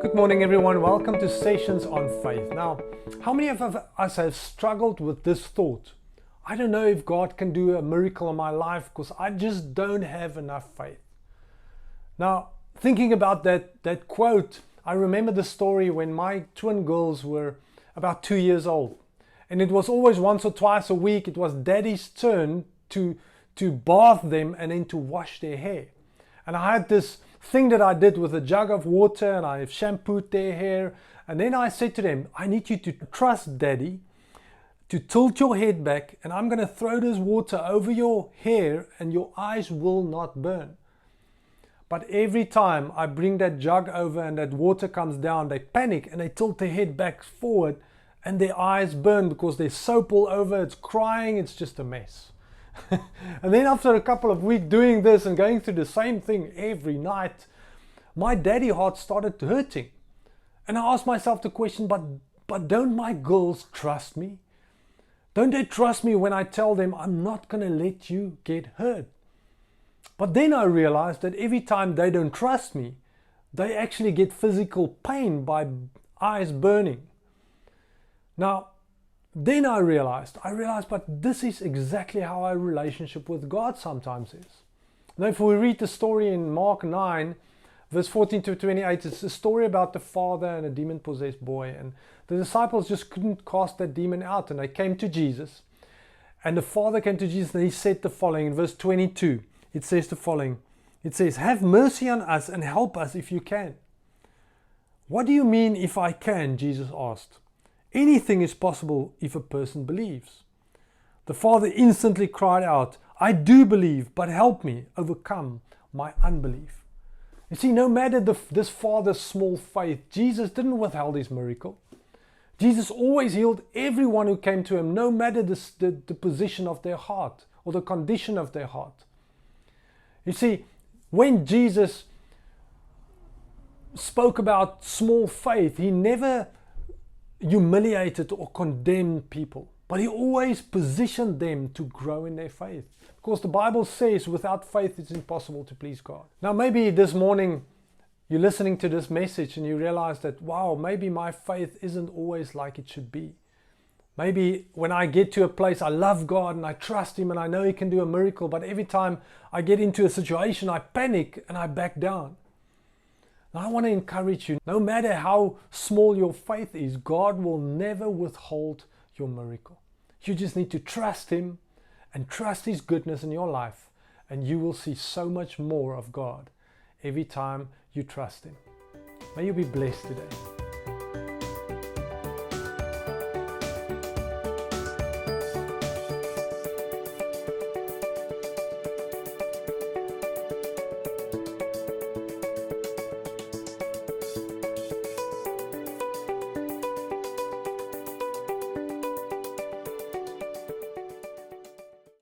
Good morning, everyone. Welcome to Sessions on Faith. Now, how many of us have struggled with this thought? I don't know if God can do a miracle in my life because I just don't have enough faith. Now, thinking about that quote, I remember the story when my twin girls were about 2 years old. And it was always once or twice a week, it was daddy's turn to bath them and then to wash their hair. And I had this thing that I did with a jug of water and I shampooed their hair. And then I said to them, I need you to trust daddy, to tilt your head back, and I'm going to throw this water over your hair and your eyes will not burn. But every time I bring that jug over and that water comes down, they panic and they tilt their head back forward and their eyes burn because there's soap all over, it's crying, it's just a mess. And then after a couple of weeks doing this and going through the same thing every night, my daddy heart started hurting. And I asked myself the question, but don't my girls trust me? Don't they trust me when I tell them I'm not going to let you get hurt? But then I realized that every time they don't trust me, they actually get physical pain by eyes burning. Now, then I realized, but this is exactly how our relationship with God sometimes is. Now, if we read the story in Mark 9, verse 14 to 28, it's a story about the father and a demon-possessed boy. And the disciples just couldn't cast that demon out. And they came to Jesus. And the father came to Jesus and he said the following. In verse 22, it says the following. It says, "Have mercy on us and help us if you can." "What do you mean if I can?" Jesus asked. "Anything is possible if a person believes." The father instantly cried out, "I do believe, but help me overcome my unbelief." You see, no matter this father's small faith, Jesus didn't withhold his miracle. Jesus always healed everyone who came to him, no matter the position of their heart or the condition of their heart. You see, when Jesus spoke about small faith, he never humiliated or condemned people, but he always positioned them to grow in their faith. Because the Bible says without faith it's impossible to please God. Now maybe this morning you're listening to this message and you realize that, wow, maybe my faith isn't always like it should be. Maybe when I get to a place, I love God and I trust him and I know he can do a miracle, but every time I get into a situation I panic and I back down. Now, I want to encourage you, no matter how small your faith is, God will never withhold your miracle. You just need to trust him and trust his goodness in your life, and you will see so much more of God every time you trust him. May you be blessed today.